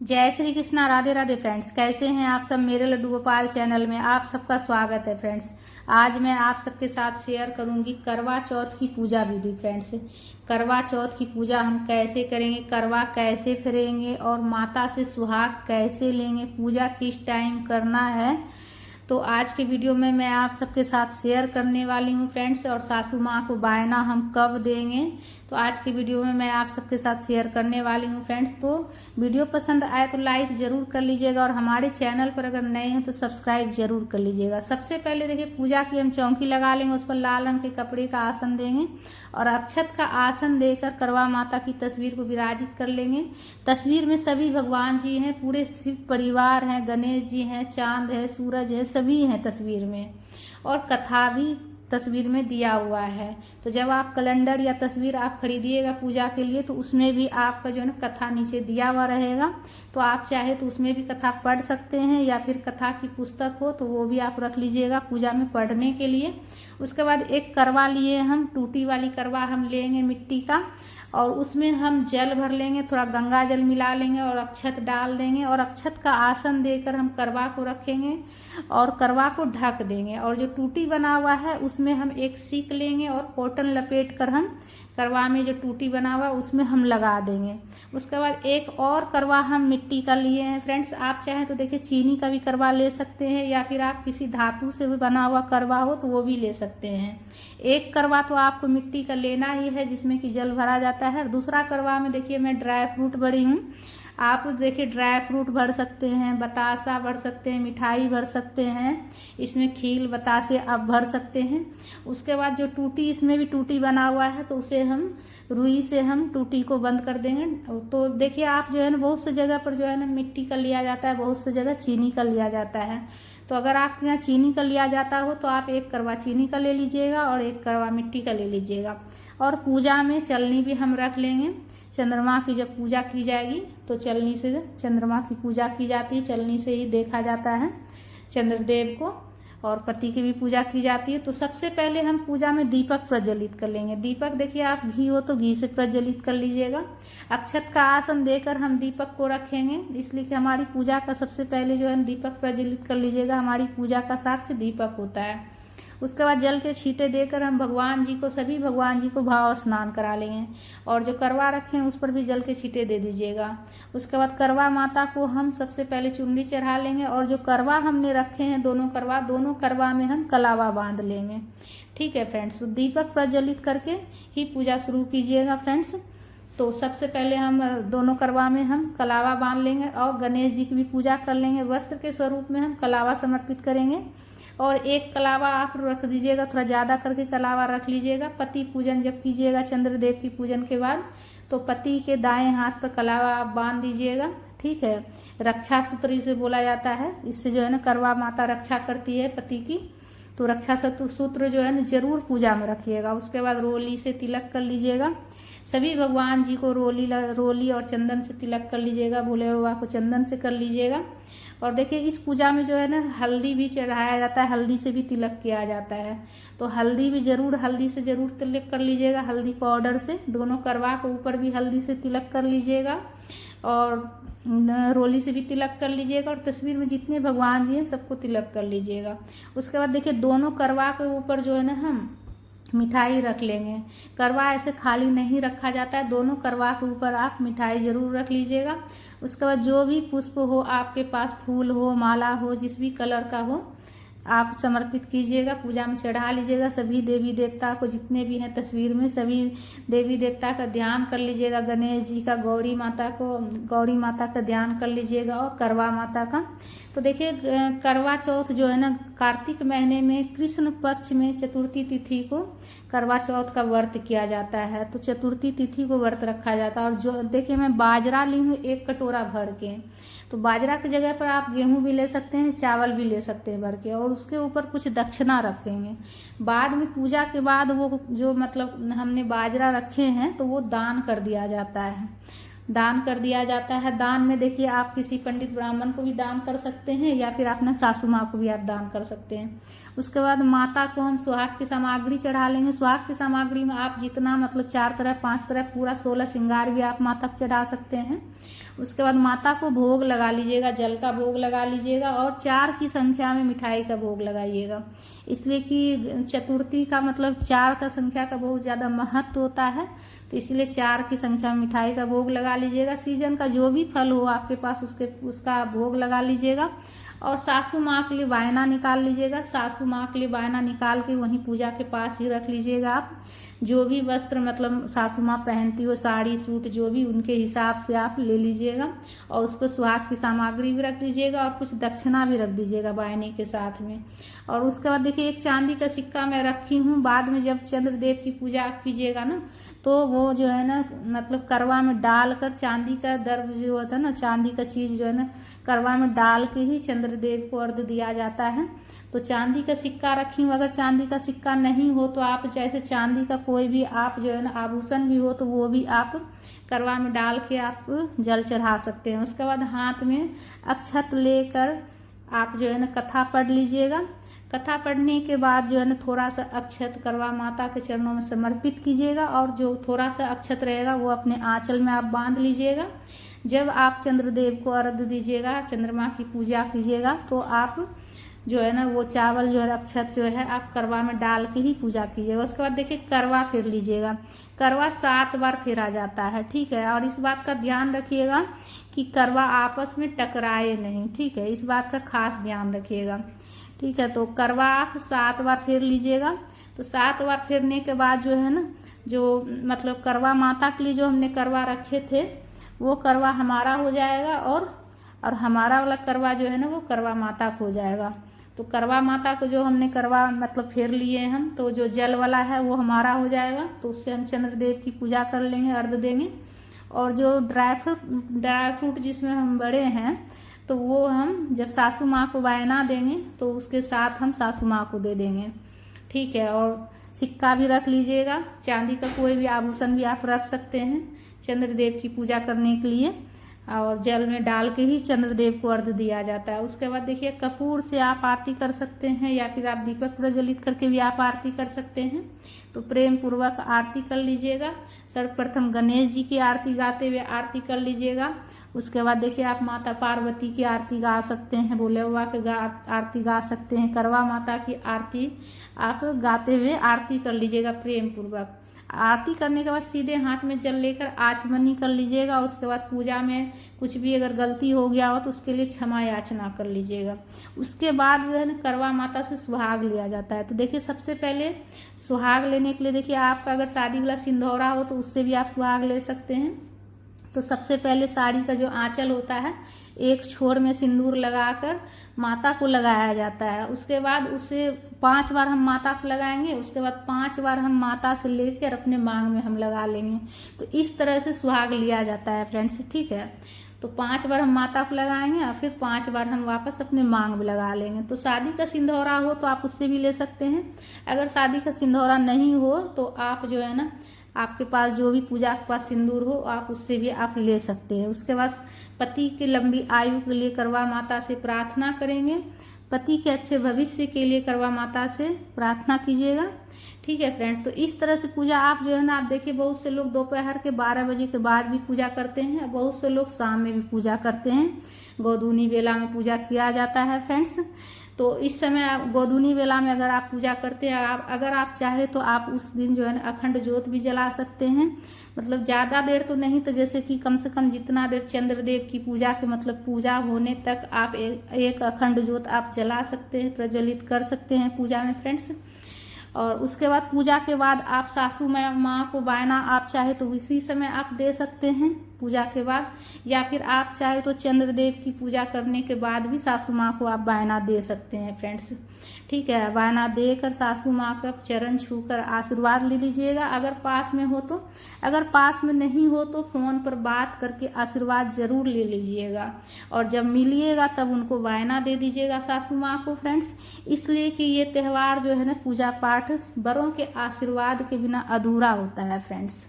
जय श्री कृष्णा। राधे राधे फ्रेंड्स, कैसे हैं आप सब। मेरे लड्डू गोपाल चैनल में आप सबका स्वागत है फ्रेंड्स। आज मैं आप सबके साथ शेयर करूंगी करवा चौथ की पूजा विधि फ्रेंड्स। करवा चौथ की पूजा हम कैसे करेंगे, करवा कैसे फिरेंगे और माता से सुहाग कैसे लेंगे, पूजा किस टाइम करना है, तो आज के वीडियो में मैं आप सबके साथ शेयर करने वाली हूँ फ्रेंड्स। और सासू माँ को बायना हम कब देंगे, तो आज के वीडियो में मैं आप सबके साथ शेयर करने वाली हूँ फ्रेंड्स। तो वीडियो पसंद आए तो लाइक ज़रूर कर लीजिएगा और हमारे चैनल पर अगर नए हैं तो सब्सक्राइब जरूर कर लीजिएगा। सबसे पहले देखिए, पूजा की हम चौकी लगा लेंगे, उस पर लाल रंग के कपड़े का आसन देंगे और अक्षत का आसन देकर करवा माता की तस्वीर को विराजित कर लेंगे। तस्वीर में सभी भगवान जी हैं, पूरे शिव परिवार हैं, गणेश जी हैं, चांद है, सूरज है, सभी हैं तस्वीर में, और कथा भी तस्वीर में दिया हुआ है। तो जब आप कैलेंडर या तस्वीर आप खरीदिएगा पूजा के लिए तो उसमें भी आपका जो है ना कथा नीचे दिया हुआ रहेगा। तो आप चाहे तो उसमें भी कथा पढ़ सकते हैं, या फिर कथा की पुस्तक हो तो वो भी आप रख लीजिएगा पूजा में पढ़ने के लिए। उसके बाद एक करवा लिए हम, टूटी वाली करवा हम लेंगे मिट्टी का, और उसमें हम जल भर लेंगे, थोड़ा गंगा जल मिला लेंगे और अक्षत डाल देंगे, और अक्षत का आसन देकर हम करवा को रखेंगे और करवा को ढक देंगे। और जो टूटी बना हुआ है उसमें हम एक सीक लेंगे और कॉटन लपेट कर हम करवा में जो टूटी बना हुआ उसमें हम लगा देंगे। उसके बाद एक और करवा हम मिट्टी का लिए हैं फ्रेंड्स। आप चाहें तो देखिए चीनी का भी करवा ले सकते हैं, या फिर आप किसी धातु से भी बना हुआ करवा हो तो वो भी ले सकते हैं। एक करवा तो आपको मिट्टी का लेना ही है जिसमें कि जल भरा जाता है। और दूसरा करवा में देखिए मैं ड्राई फ्रूट भरी हूँ। आप देखिए ड्राई फ्रूट भर सकते हैं, बतासा भर सकते हैं, मिठाई भर सकते हैं, इसमें खील बतासे आप भर सकते हैं। उसके बाद जो टूटी, इसमें भी टूटी बना हुआ है तो उसे हम रुई से हम टूटी को बंद कर देंगे। तो देखिए आप जो है ना बहुत सी जगह पर जो है ना मिट्टी का लिया जाता है, बहुत सी जगह चीनी का लिया जाता है। तो अगर आपके यहाँ चीनी का लिया जाता हो तो आप एक करवा चीनी का ले लीजिएगा और एक करवा मिट्टी का ले लीजिएगा। और पूजा में चलनी भी हम रख लेंगे। चंद्रमा की जब पूजा की जाएगी तो चलनी से चंद्रमा की पूजा की जाती है, चलनी से ही देखा जाता है चंद्रदेव को, और पति की भी पूजा की जाती है। तो सबसे पहले हम पूजा में दीपक प्रज्वलित कर लेंगे। दीपक देखिए आप घी हो तो घी से प्रज्वलित कर लीजिएगा। अक्षत का आसन देकर हम दीपक को रखेंगे, इसलिए कि हमारी पूजा का सबसे पहले जो है दीपक प्रज्वलित कर लीजिएगा। हमारी पूजा का साक्ष्य दीपक होता है। उसके बाद जल के छींटे देकर हम भगवान जी को, सभी भगवान जी को भाव स्नान करा लेंगे, और जो करवा रखे हैं उस पर भी जल के छींटे दे दीजिएगा। उसके बाद करवा माता को हम सबसे पहले चुनरी चढ़ा लेंगे, और जो करवा हमने रखे हैं दोनों करवा में हम कलावा बांध लेंगे। ठीक है फ्रेंड्स, तो दीपक प्रज्वलित करके ही पूजा शुरू कीजिएगा फ्रेंड्स। तो सबसे पहले हम दोनों करवा में हम कलावा बांध लेंगे और गणेश जी की भी पूजा कर लेंगे। वस्त्र के स्वरूप में हम कलावा समर्पित करेंगे, और एक कलावा आप रख दीजिएगा, थोड़ा ज़्यादा करके कलावा रख लीजिएगा। पति पूजन जब कीजिएगा चंद्रदेव की पूजन के बाद, तो पति के दाएं हाथ पर कलावा आप बांध दीजिएगा। ठीक है, रक्षा सूत्र इसे बोला जाता है। इससे जो है ना करवा माता रक्षा करती है पति की। तो रक्षा सूत्र जो है ना जरूर पूजा में रखिएगा। उसके बाद रोली से तिलक कर लीजिएगा। सभी भगवान जी को रोली और चंदन से तिलक कर लीजिएगा। भोले बाबा को चंदन से कर लीजिएगा। और देखिए इस पूजा में जो है ना हल्दी भी चढ़ाया जाता है, हल्दी से भी तिलक किया जाता है। तो हल्दी से जरूर तिलक कर लीजिएगा, हल्दी पाउडर से। दोनों करवा के ऊपर भी हल्दी से तिलक कर लीजिएगा, और रोली से भी तिलक कर लीजिएगा, और तस्वीर में जितने भगवान जी हैं सबको तिलक कर लीजिएगा। उसके बाद देखिए दोनों करवा के ऊपर जो है ना हम मिठाई रख लेंगे। करवा ऐसे खाली नहीं रखा जाता है, दोनों करवा के ऊपर आप मिठाई जरूर रख लीजिएगा। उसके बाद जो भी पुष्प हो आपके पास, फूल हो, माला हो, जिस भी कलर का हो, आप समर्पित कीजिएगा, पूजा में चढ़ा लीजिएगा। सभी देवी देवता को, जितने भी हैं तस्वीर में, सभी देवी देवता का ध्यान कर लीजिएगा। गणेश जी का, गौरी माता का ध्यान कर लीजिएगा, और करवा माता का। तो देखिए करवा चौथ जो है ना कार्तिक महीने में कृष्ण पक्ष में चतुर्थी तिथि को करवा चौथ का व्रत किया जाता है। तो चतुर्थी तिथि को व्रत रखा जाता है। और जो देखिए मैं बाजरा ली हूँ 1 कटोरा भर के। तो बाजरा की जगह पर आप गेहूं भी ले सकते हैं, चावल भी ले सकते हैं भर के, और उसके ऊपर कुछ दक्षिणा रखेंगे। बाद में पूजा के बाद वो जो मतलब हमने बाजरा रखे हैं तो वो दान कर दिया जाता है। दान कर दिया जाता है। दान में देखिए आप किसी पंडित ब्राह्मण को भी दान कर सकते हैं या फिर अपने सासू माँ को भी आप दान कर सकते हैं। उसके बाद माता को हम सुहाग की सामग्री चढ़ा लेंगे। सुहाग की सामग्री में आप जितना मतलब 4 तरह 5 तरह पूरा 16 श्रृंगार भी आप माता को चढ़ा सकते हैं। उसके बाद माता को भोग लगा लीजिएगा, जल का भोग लगा लीजिएगा और 4 की संख्या में मिठाई का भोग लगाइएगा। इसलिए कि चतुर्थी का मतलब 4 का संख्या का बहुत ज़्यादा महत्व होता है, तो इसलिए 4 की संख्या में मिठाई का भोग लगा लीजिएगा। सीजन का जो भी फल हो आपके पास उसका भोग लगा लीजिएगा। और सासू माँ के लिए वायना निकाल लीजिएगा। सासू माँ के लिए वायना निकाल के वहीं पूजा के पास ही रख लीजिएगा। आप जो भी वस्त्र मतलब सासू माँ पहनती हो, साड़ी सूट जो भी, उनके हिसाब से आप ले लीजिएगा और उस पर सुहाग की सामग्री भी रख दीजिएगा और कुछ दक्षिणा भी रख दीजिएगा वायने के साथ में। और उसके बाद देखिए एक चांदी का सिक्का मैं रखी हूँ। बाद में जब चंद्रदेव की पूजा कीजिएगा ना, तो वो जो है ना मतलब करवा में डालकर, चांदी का दर्व जो होता है ना, चांदी का चीज़ जो है ना करवा में डाल के ही चंद्रदेव को अर्घ्य दिया जाता है। तो चांदी का सिक्का रखी हूँ। अगर चांदी का सिक्का नहीं हो तो आप जैसे चांदी का कोई भी आप जो है ना आभूषण भी हो तो वो भी आप करवा में डाल के आप जल चढ़ा सकते हैं। उसके बाद हाथ में अक्षत लेकर आप जो है ना कथा पढ़ लीजिएगा। कथा पढ़ने के बाद जो है ना थोड़ा सा अक्षत करवा माता के चरणों में समर्पित कीजिएगा और जो थोड़ा सा अक्षत रहेगा वो अपने आंचल में आप बांध लीजिएगा। जब आप चंद्रदेव को अर्घ्य दीजिएगा, चंद्रमा की पूजा कीजिएगा, तो आप जो है ना वो चावल जो है अक्षत जो है आप करवा में डाल के ही पूजा कीजिएगा। उसके बाद देखिए करवा फिर लीजिएगा। करवा 7 बार फेरा जाता है, ठीक है। और इस बात का ध्यान रखिएगा कि करवा आपस में टकराए नहीं, ठीक है। इस बात का खास ध्यान रखिएगा, ठीक है। तो करवा आप 7 बार फेर लीजिएगा। तो 7 बार फेरने के बाद जो है ना जो मतलब करवा माता के लिए जो हमने करवा रखे थे वो करवा हमारा हो जाएगा और हमारा वाला करवा जो है ना वो करवा माता को हो जाएगा। तो करवा माता को जो हमने करवा मतलब फेर लिए हम, तो जो जल वाला है वो हमारा हो जाएगा। तो उससे हम चंद्रदेव की पूजा कर लेंगे, अर्घ्य देंगे। और जो ड्राई फ्रूट जिसमें हम बड़े हैं तो वो हम जब सासू माँ को वायना देंगे तो उसके साथ हम सासू माँ को दे देंगे, ठीक है। और सिक्का भी रख लीजिएगा। चांदी का कोई भी आभूषण भी आप रख सकते हैं चंद्रदेव की पूजा करने के लिए। और जल में डाल के ही चंद्रदेव को अर्घ्य दिया जाता है। उसके बाद देखिए कपूर से आप आरती कर सकते हैं या फिर आप दीपक प्रज्वलित करके भी आप आरती कर सकते हैं। तो प्रेम पूर्वक आरती कर लीजिएगा। सर्वप्रथम गणेश जी की आरती गाते हुए आरती कर लीजिएगा। उसके बाद देखिए आप माता पार्वती की आरती गा सकते हैं, भोले बाबा के आरती गा सकते हैं, करवा माता की आरती आप गाते हुए आरती कर लीजिएगा प्रेम पूर्वक। आरती करने के बाद सीधे हाथ में जल लेकर आचमनी कर लीजिएगा। उसके बाद पूजा में कुछ भी अगर गलती हो गया हो तो उसके लिए क्षमा याचना कर लीजिएगा। उसके बाद जो है ना करवा माता से सुहाग लिया जाता है। तो देखिए सबसे पहले सुहाग लेने के लिए देखिए आपका अगर शादी वाला सिंदौरा हो तो उससे भी आप सुहाग ले सकते हैं। तो सबसे पहले साड़ी का जो आंचल होता है एक छोर में सिंदूर लगाकर माता को लगाया जाता है। उसके बाद उसे 5 बार हम माता को लगाएंगे। उसके बाद 5 बार हम माता से लेकर अपने मांग में हम लगा लेंगे। तो इस तरह से सुहाग लिया जाता है फ्रेंड्स, ठीक है। तो 5 बार हम माता को लगाएंगे और फिर 5 बार हम वापस अपने मांग में लगा लेंगे। तो शादी का सिंदौरा हो तो आप उससे भी ले सकते हैं। अगर शादी का सिंदौरा नहीं हो तो आप जो है ना आपके पास जो भी पूजा के पास सिंदूर हो आप उससे भी आप ले सकते हैं। उसके बाद पति की लंबी आयु के लिए करवा माता से प्रार्थना करेंगे। पति के अच्छे भविष्य के लिए करवा माता से प्रार्थना कीजिएगा, ठीक है फ्रेंड्स। तो इस तरह से पूजा आप जो है ना आप देखिए बहुत से लोग दोपहर के 12 बजे के बाद भी पूजा करते हैं, बहुत से लोग शाम में भी पूजा करते हैं। गोधूनी बेला में पूजा किया जाता है फ्रेंड्स। तो इस समय गोधूनी बेला में अगर आप पूजा करते हैं, अगर आप चाहे तो आप उस दिन जो है ना अखंड ज्योत भी जला सकते हैं। मतलब ज़्यादा देर तो नहीं, तो जैसे कि कम से कम जितना देर चंद्रदेव की पूजा के मतलब पूजा होने तक आप एक अखंड ज्योत आप जला सकते हैं, प्रज्वलित कर सकते हैं पूजा में फ्रेंड्स। और उसके बाद पूजा के बाद आप सासू माँ को वायना आप चाहे तो उसी समय आप दे सकते हैं पूजा के बाद, या फिर आप चाहे तो चंद्रदेव की पूजा करने के बाद भी सासू माँ को आप वायना दे सकते हैं फ्रेंड्स, ठीक है। वायना देकर सासू माँ का चरण छूकर आशीर्वाद ले लीजिएगा अगर पास में हो तो। अगर पास में नहीं हो तो फ़ोन पर बात करके आशीर्वाद ज़रूर ले लीजिएगा। और जब मिलिएगा तब उनको वायना दे दीजिएगा सासू माँ को फ्रेंड्स। इसलिए कि ये त्यौहार जो है ना पूजा पाठ बड़ों के आशीर्वाद के बिना अधूरा होता है फ्रेंड्स।